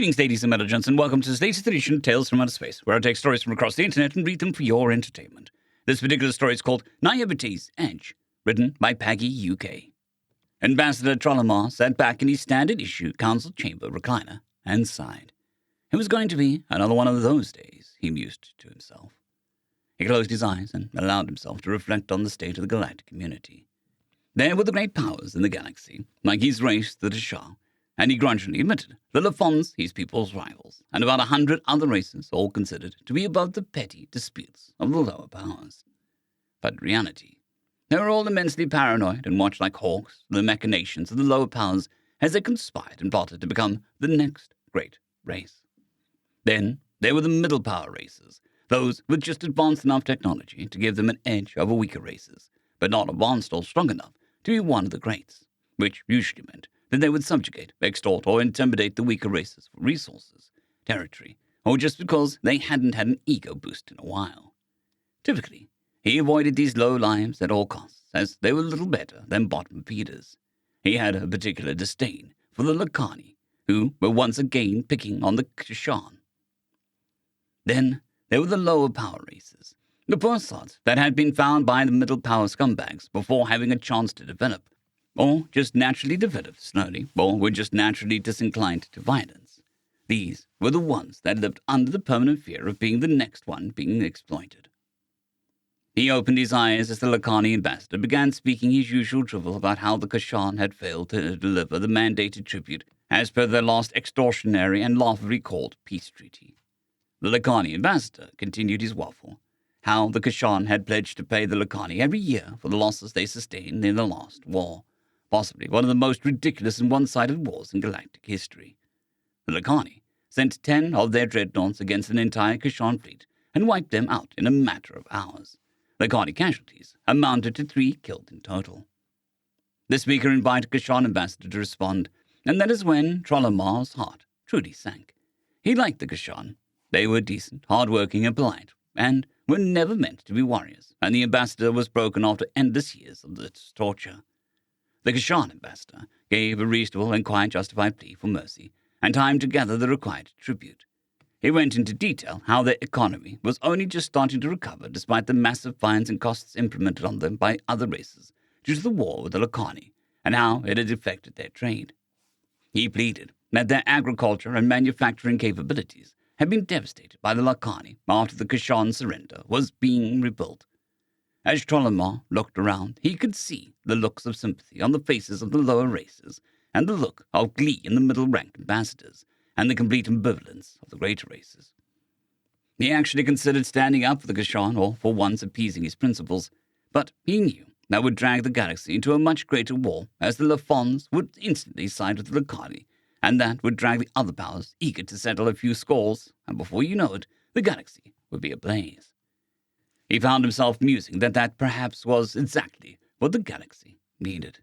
Greetings, ladies and gentlemen, and welcome to this latest edition of Tales from Outer Space, where I take stories from across the internet and read them for your entertainment. This particular story is called Naivity's Edge, written by Feck Yea, UK. Ambassador Trollamar sat back in his standard issue council chamber recliner and sighed. It was going to be another one of those days, he mused to himself. He closed his eyes and allowed himself to reflect on the state of the galactic community. There were the great powers in the galaxy, like his race, the Tashar, and he grudgingly admitted the Lafons, his people's rivals, and about 100 other races, all considered to be above the petty disputes of the lower powers. But in reality, they were all immensely paranoid and watched like hawks the machinations of the lower powers as they conspired and plotted to become the next great race. Then there were the middle power races, those with just advanced enough technology to give them an edge over weaker races, but not advanced or strong enough to be one of the greats, which usually meant that they would subjugate, extort, or intimidate the weaker races for resources, territory, or just because they hadn't had an ego boost in a while. Typically, he avoided these low lives at all costs, as they were little better than bottom feeders. He had a particular disdain for the Lacani, who were once again picking on the Kashan. Then there were the lower power races, the poor sods that had been found by the middle power scumbags before having a chance to develop, or just naturally developed slowly, or were just naturally disinclined to violence. These were the ones that lived under the permanent fear of being the next one being exploited. He opened his eyes as the Lacani ambassador began speaking his usual drivel about how the Kashan had failed to deliver the mandated tribute as per their last extortionary and lawfully called peace treaty. The Lacani ambassador continued his waffle, how the Kashan had pledged to pay the Lacani every year for the losses they sustained in the last war, possibly one of the most ridiculous and one-sided wars in galactic history. The Lacani sent 10 of their dreadnoughts against an entire Kashan fleet and wiped them out in a matter of hours. Lacani casualties amounted to 3 killed in total. The speaker invited Kashan ambassador to respond, and that is when Trollamar's heart truly sank. He liked the Kashan. They were decent, hard-working, and polite, and were never meant to be warriors, and the ambassador was broken after endless years of this torture. The Kashan ambassador gave a reasonable and quite justified plea for mercy, and time to gather the required tribute. He went into detail how their economy was only just starting to recover despite the massive fines and costs implemented on them by other races due to the war with the Lacani, and how it had affected their trade. He pleaded that their agriculture and manufacturing capabilities had been devastated by the Lacani after the Kashan surrender was being rebuilt. As Trollamar looked around, he could see the looks of sympathy on the faces of the lower races, and the look of glee in the middle-ranked ambassadors, and the complete ambivalence of the greater races. He actually considered standing up for the Kashan, or for once appeasing his principles, but he knew that would drag the galaxy into a much greater war, as the Lafons would instantly side with the Lacani, and that would drag the other powers eager to settle a few scores, and before you know it, the galaxy would be ablaze. He found himself musing that perhaps was exactly what the galaxy needed.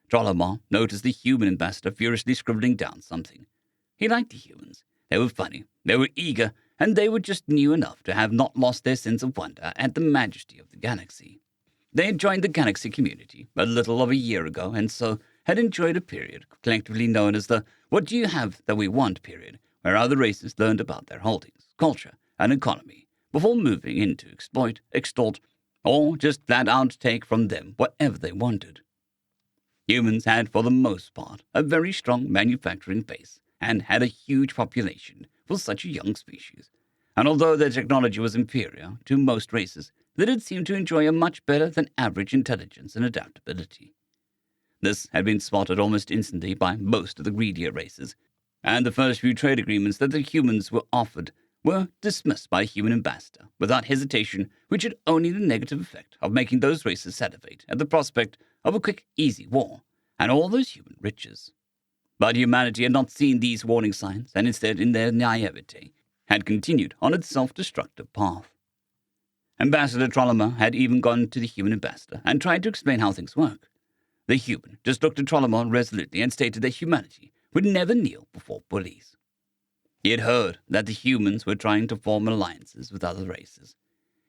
Trollamar noticed the human ambassador furiously scribbling down something. He liked the humans. They were funny, they were eager, and they were just new enough to have not lost their sense of wonder at the majesty of the galaxy. They had joined the galaxy community a little over a year ago, and so had enjoyed a period collectively known as the "what do you have that we want" period, where other races learned about their holdings, culture, and economy, before moving in to exploit, extort, or just flat out take from them whatever they wanted. Humans had, for the most part, a very strong manufacturing base, and had a huge population for such a young species, and although their technology was inferior to most races, they did seem to enjoy a much better than average intelligence and adaptability. This had been spotted almost instantly by most of the greedier races, and the first few trade agreements that the humans were offered were dismissed by a human ambassador without hesitation, which had only the negative effect of making those races salivate at the prospect of a quick, easy war, and all those human riches. But humanity had not seen these warning signs, and instead, in their naivety, had continued on its self-destructive path. Ambassador Trollamar had even gone to the human ambassador and tried to explain how things work. The human just looked at Trollamar resolutely and stated that humanity would never kneel before bullies. He had heard that the humans were trying to form alliances with other races.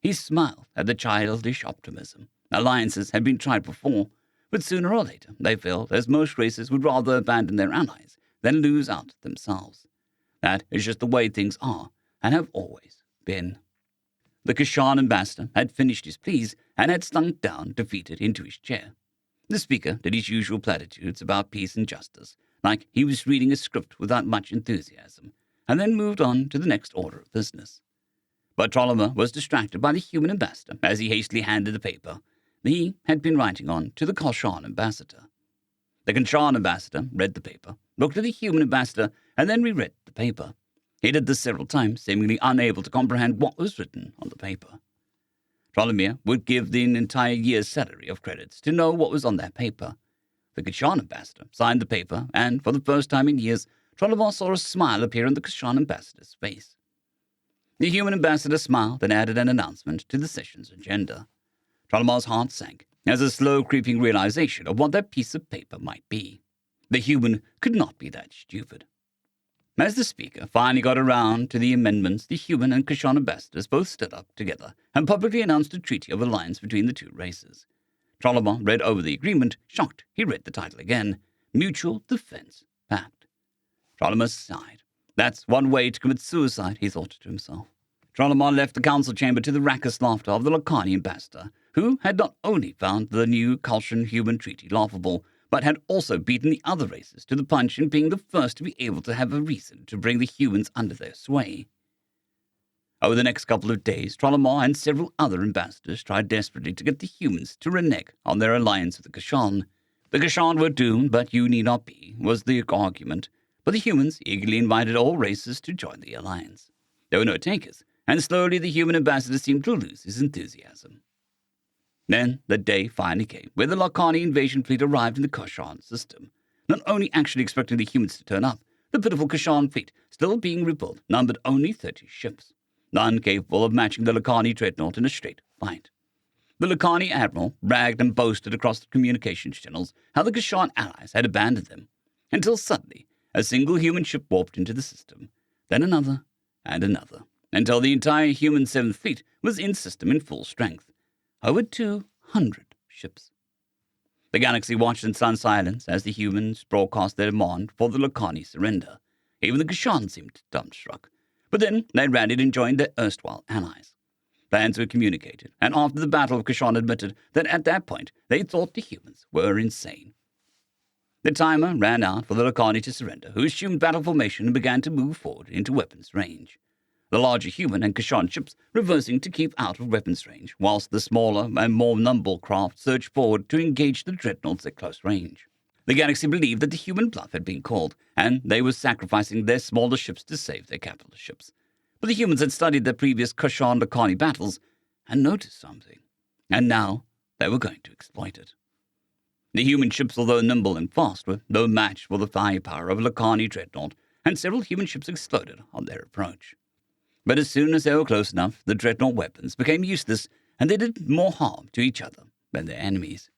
He smiled at the childish optimism. Alliances had been tried before, but sooner or later they failed, as most races would rather abandon their allies than lose out themselves. That is just the way things are, and have always been. The Kashan ambassador had finished his pleas and had slunk down, defeated, into his chair. The speaker did his usual platitudes about peace and justice, like he was reading a script without much enthusiasm, and then moved on to the next order of business. But Trollomer was distracted by the human ambassador as he hastily handed the paper he had been writing on to the Kashan ambassador. The Kashan ambassador read the paper, looked at the human ambassador, and then reread the paper. He did this several times, seemingly unable to comprehend what was written on the paper. Trollomer would give an entire year's salary of credits to know what was on that paper. The Kashan ambassador signed the paper, and for the first time in years, Trollomer saw a smile appear on the Kashan ambassador's face. The human ambassador smiled and added an announcement to the session's agenda. Trollomer's heart sank as a slow creeping realization of what that piece of paper might be. The human could not be that stupid. As the speaker finally got around to the amendments, the human and Kashan ambassadors both stood up together and publicly announced a treaty of alliance between the two races. Trollomer read over the agreement. Shocked, he read the title again, Mutual Defense Pact. Trollomer sighed. That's one way to commit suicide, he thought to himself. Trollomer left the council chamber to the raucous laughter of the Lacani ambassador, who had not only found the new Kashan-human treaty laughable, but had also beaten the other races to the punch in being the first to be able to have a reason to bring the humans under their sway. Over the next couple of days, Trollomer and several other ambassadors tried desperately to get the humans to renege on their alliance with the Kashan. The Kashan were doomed, but you need not be, was the argument, but the humans eagerly invited all races to join the alliance. There were no takers, and slowly the human ambassador seemed to lose his enthusiasm. Then the day finally came, where the Lacani invasion fleet arrived in the Kashan system, not only actually expecting the humans to turn up, the pitiful Kashan fleet, still being rebuilt, numbered only 30 ships, none capable of matching the Lacani dreadnought in a straight fight. The Lacani admiral bragged and boasted across the communications channels how the Kashan allies had abandoned them, until suddenly a single human ship warped into the system, then another and another, until the entire human 7th Fleet was in system in full strength. Over 200 ships. The galaxy watched in stunned silence as the humans broadcast their demand for the Lacani surrender. Even the Kashan seemed dumbstruck. But then they rallied and joined their erstwhile allies. Plans were communicated, and after the Battle of Kashan admitted that at that point they thought the humans were insane. The timer ran out for the Lacani to surrender, who assumed battle formation and began to move forward into weapons range. The larger human and Kashan ships reversing to keep out of weapons range, whilst the smaller and more nimble craft surged forward to engage the dreadnoughts at close range. The galaxy believed that the human bluff had been called, and they were sacrificing their smaller ships to save their capital ships. But the humans had studied their previous Kashan-Lacani battles and noticed something, and now they were going to exploit it. The human ships, although nimble and fast, were no match for the firepower of a Lacani dreadnought, and several human ships exploded on their approach. But as soon as they were close enough, the dreadnought weapons became useless, and they did more harm to each other than their enemies.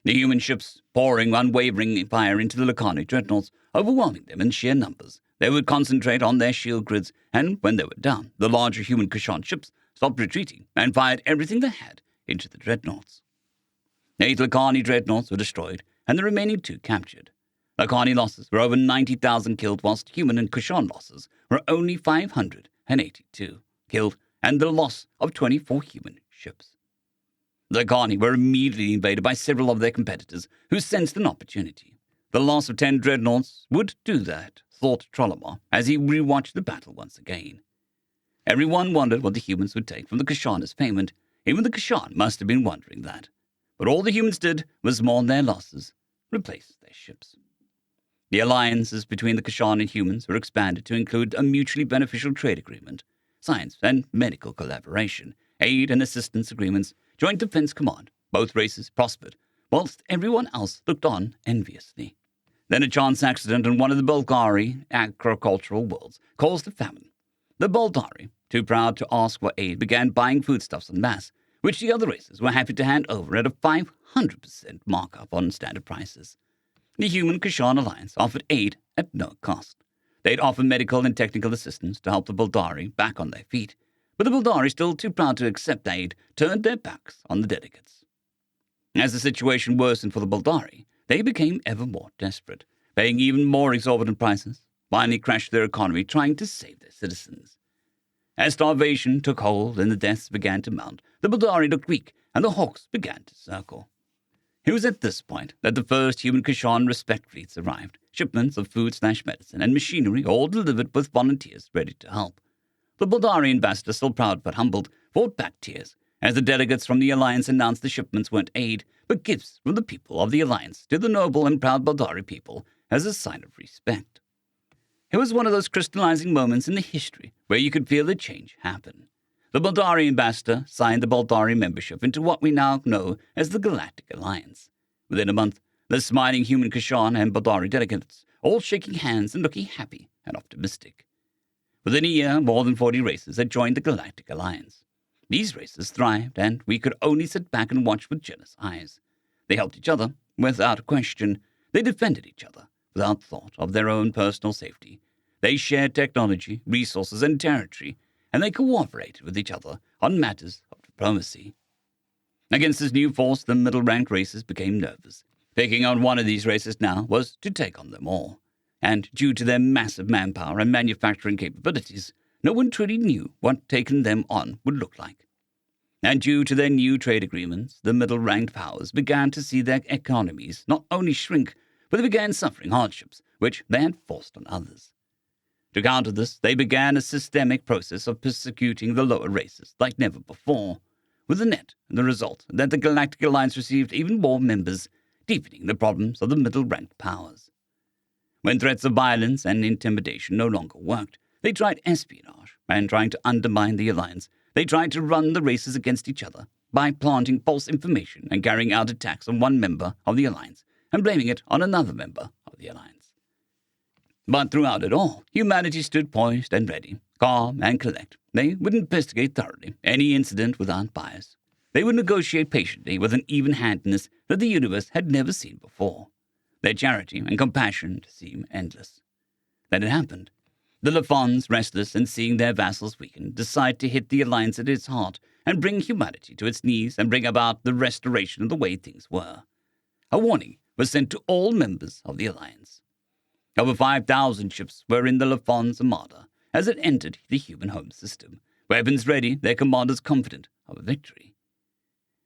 The human ships pouring unwavering fire into the Lacani dreadnoughts, overwhelming them in sheer numbers. They would concentrate on their shield grids, and when they were down, the larger human Kashan ships stopped retreating and fired everything they had into the dreadnoughts. 8 Lacani dreadnoughts were destroyed, and the remaining 2 captured. Lacani losses were over 90,000 killed, whilst human and Kashan losses were only 582 killed, and the loss of 24 human ships. The Lacani were immediately invaded by several of their competitors, who sensed an opportunity. The loss of 10 dreadnoughts would do that, thought Trollomer, as he rewatched the battle once again. Everyone wondered what the humans would take from the Kashan as payment. Even the Kashan must have been wondering that. But all the humans did was mourn their losses, replace their ships. The alliances between the Kashan and humans were expanded to include a mutually beneficial trade agreement, science and medical collaboration, aid and assistance agreements, joint defense command. Both races prospered, whilst everyone else looked on enviously. Then a chance accident in one of the Bulgari agricultural worlds caused a famine. The Bulgari, too proud to ask for aid, began buying foodstuffs en masse, which the other races were happy to hand over at a 500% markup on standard prices. The Human Kashan Alliance offered aid at no cost. They'd offer medical and technical assistance to help the Bulgari back on their feet, but the Bulgari, still too proud to accept aid, turned their backs on the delegates. As the situation worsened for the Bulgari, they became ever more desperate, paying even more exorbitant prices, finally crashed their economy trying to save their citizens. As starvation took hold and the deaths began to mount, the Baldari looked weak and the hawks began to circle. It was at this point that the first human Kashan respect fleets arrived, shipments of food/medicine and machinery all delivered with volunteers ready to help. The Baldari ambassador, still proud but humbled, fought back tears as the delegates from the Alliance announced the shipments weren't aid, but gifts from the people of the Alliance to the noble and proud Baldari people as a sign of respect. It was one of those crystallizing moments in the history where you could feel the change happen. The Baldari ambassador signed the Baldari membership into what we now know as the Galactic Alliance. Within a month, the smiling human Kashan and Baldari delegates, all shaking hands and looking happy and optimistic. Within a year, more than 40 races had joined the Galactic Alliance. These races thrived, and we could only sit back and watch with jealous eyes. They helped each other, without question. They defended each other, without thought of their own personal safety. They shared technology, resources, and territory, and they cooperated with each other on matters of diplomacy. Against this new force, the middle-ranked races became nervous. Picking on one of these races now was to take on them all. And due to their massive manpower and manufacturing capabilities, no one truly knew what taking them on would look like. And due to their new trade agreements, the middle-ranked powers began to see their economies not only shrink, but they began suffering hardships, which they had forced on others. To counter this, they began a systemic process of persecuting the lower races like never before, with the result that the Galactic Alliance received even more members, deepening the problems of the middle-ranked powers. When threats of violence and intimidation no longer worked, they tried espionage, and trying to undermine the Alliance, they tried to run the races against each other by planting false information and carrying out attacks on one member of the Alliance and blaming it on another member of the Alliance. But throughout it all, humanity stood poised and ready, calm and collect. They would investigate thoroughly any incident without bias. They would negotiate patiently with an even-handedness that the universe had never seen before. Their charity and compassion seemed endless. Then it happened. The Lafons, restless and seeing their vassals weaken, decide to hit the Alliance at its heart and bring humanity to its knees and bring about the restoration of the way things were. A warning was sent to all members of the Alliance. Over 5,000 ships were in the Lafons Armada as it entered the human home system, weapons ready, their commanders confident of a victory.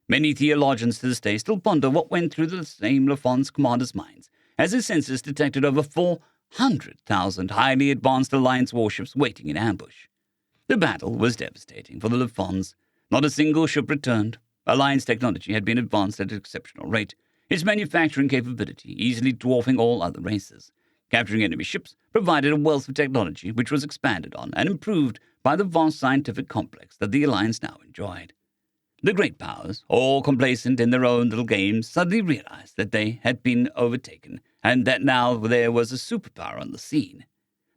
Many theologians to this day still ponder what went through the same Lafons commanders' minds as his sensors detected over 400,000 highly advanced Alliance warships waiting in ambush. The battle was devastating for the Lafons. Not a single ship returned. Alliance technology had been advanced at an exceptional rate, its manufacturing capability easily dwarfing all other races. Capturing enemy ships provided a wealth of technology which was expanded on and improved by the vast scientific complex that the Alliance now enjoyed. The great powers, all complacent in their own little games, suddenly realized that they had been overtaken and that now there was a superpower on the scene.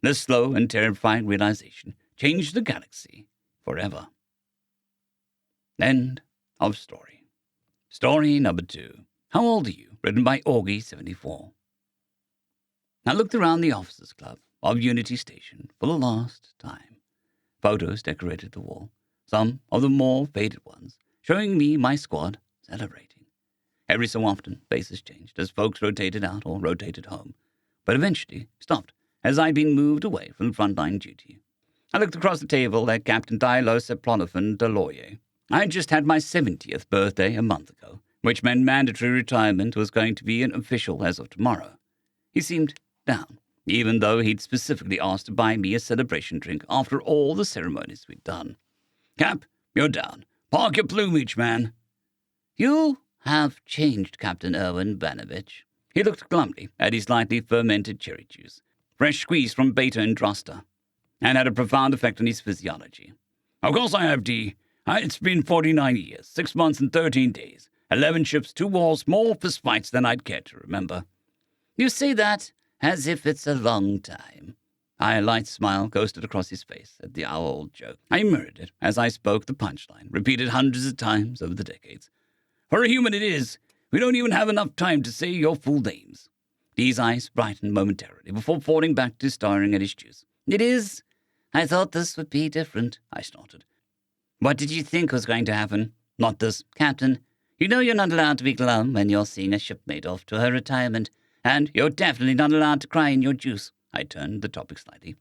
This slow and terrifying realization changed the galaxy forever. End of story. Story number 2. How Old Are You? Written by Augie74. I looked around the officers' club of Unity Station for the last time. Photos decorated the wall, some of the more faded ones, showing me my squad celebrating. Every so often, faces changed as folks rotated out or rotated home, but eventually stopped as I'd been moved away from frontline duty. I looked across the table at Captain Dilo Seplonophon Deloye. I had just had my 70th birthday a month ago, which meant mandatory retirement was going to be an official as of tomorrow. He seemed down, even though he'd specifically asked to buy me a celebration drink after all the ceremonies we'd done. Cap, you're down. Park your plumage, man. You have changed, Captain Erwin Banovich. He looked glumly at his lightly fermented cherry juice, fresh squeezed from Beta and Drosta, and had a profound effect on his physiology. Of course I have, D. It's been 49 years, 6 months and 13 days, 11 ships, 2 wars, more fistfights than I'd care to remember. You say that as if it's a long time. A light smile ghosted across his face at the old joke. I mirrored it as I spoke the punchline, repeated hundreds of times over the decades. For a human it is. We don't even have enough time to say your full names. Dee's eyes brightened momentarily before falling back to staring at his juice. It is. I thought this would be different, I snorted. What did you think was going to happen? Not this, Captain. You know you're not allowed to be glum when you're seeing a shipmate off to her retirement, and you're definitely not allowed to cry in your juice. I turned the topic slightly.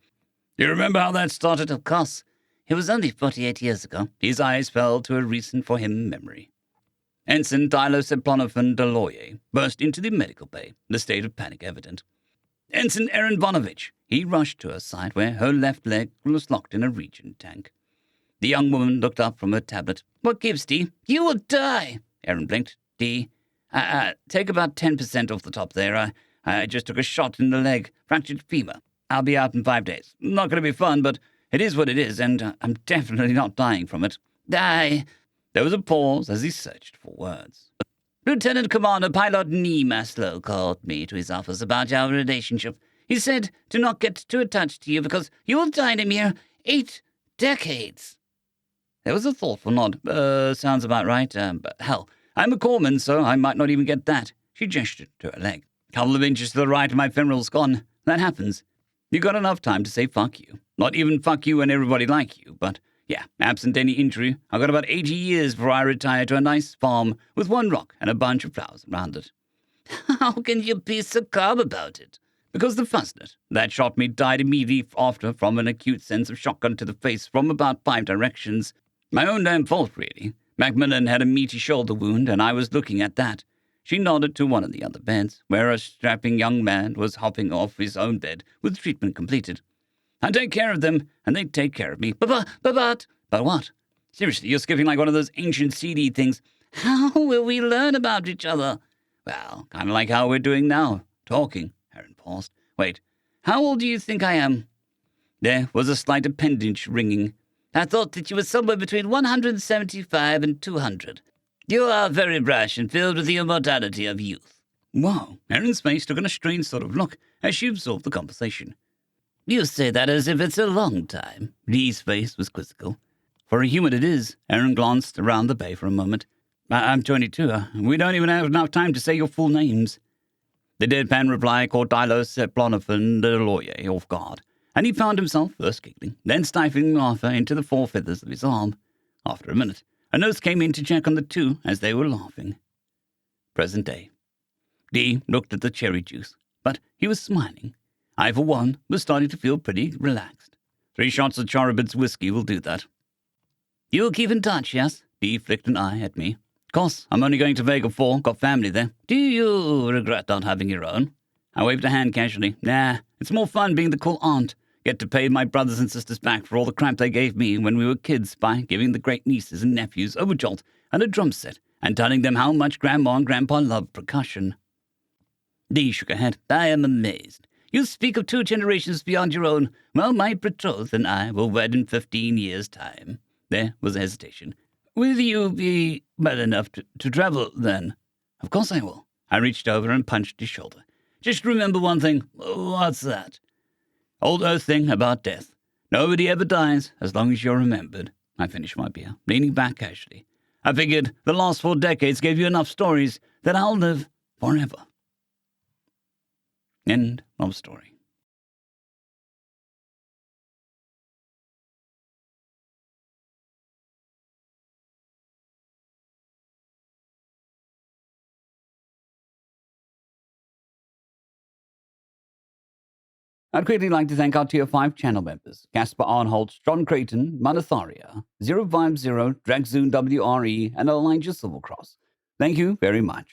You remember how that started? Of course. It was only 48 years ago. His eyes fell to a recent for him memory. Ensign Seplonophon Deloye burst into the medical bay, the state of panic evident. Ensign Erin Vonovich. He rushed to her side where her left leg was locked in a regen tank. The young woman looked up from her tablet. What gives, Dee? You will die. Erin blinked. Dee, take about 10% off the top there. I just took a shot in the leg, fractured femur. I'll be out in 5 days. Not going to be fun, but it is what it is, and I'm definitely not dying from it. Die. There was a pause as he searched for words. Lieutenant Commander Pilot Nee Maslow called me to his office about our relationship. He said to not get too attached to you because you will die in a mere 8 decades. There was a thoughtful nod. Sounds about right. But hell, I'm a corpsman, so I might not even get that. She gestured to her leg. Couple of inches to the right and my femoral's gone. That happens. You got enough time to say fuck you. Not even fuck you and everybody like you, but yeah, absent any injury, I've got about 80 years before I retire to a nice farm with 1 rock and a bunch of flowers around it. How can you be so calm about it? Because the fuzznet that shot me died immediately after from an acute sense of shotgun to the face from about 5 directions. My own damn fault, really. Macmillan had a meaty shoulder wound, and I was looking at that. She nodded to one of the other beds, where a strapping young man was hopping off his own bed with treatment completed. I take care of them, and they take care of me. But what? Seriously, you're skipping like one of those ancient CD things. How will we learn about each other? Well, kind of like how we're doing now, talking. Erin paused. Wait, how old do you think I am? There was a slight appendage ringing. I thought that you were somewhere between 175 and 200. You are very brash and filled with the immortality of youth. Wow. Erin's face took on a strange sort of look as she absorbed the conversation. You say that as if it's a long time. Lee's face was quizzical. For a human it is. Erin glanced around the bay for a moment. I'm 22. We don't even have enough time to say your full names. The deadpan reply caught Seplonophon Deloye off guard, and he found himself first giggling, then stifling laughter into the 4 feathers of his arm. After a minute, a nurse came in to check on the two as they were laughing. Present day. Dee looked at the cherry juice, but he was smiling. I, for one, was starting to feel pretty relaxed. 3 shots of Charibid's whiskey will do that. You'll keep in touch, yes? Dee flicked an eye at me. Of course, I'm only going to Vega 4, got family there. Do you regret not having your own? I waved a hand casually. Nah, it's more fun being the cool aunt. Get to pay my brothers and sisters back for all the crap they gave me when we were kids by giving the great nieces and nephews a jolt and a drum set and telling them how much Grandma and Grandpa loved percussion. Dee shook her head. I am amazed. You speak of 2 generations beyond your own. Well, my betrothed and I will wed in 15 years' time. There was a hesitation. Will you be well enough to travel, then? Of course I will. I reached over and punched his shoulder. Just remember one thing. What's that? Old Earth thing about death. Nobody ever dies as long as you're remembered. I finished my beer, leaning back casually. I figured the last 4 decades gave you enough stories that I'll live forever. End of story. I'd greatly like to thank our Tier 5 channel members, Caspar Arnholt, John Creighton, Manatharia, 050, Dragzoon WRE, and Elijah Silvercross. Thank you very much.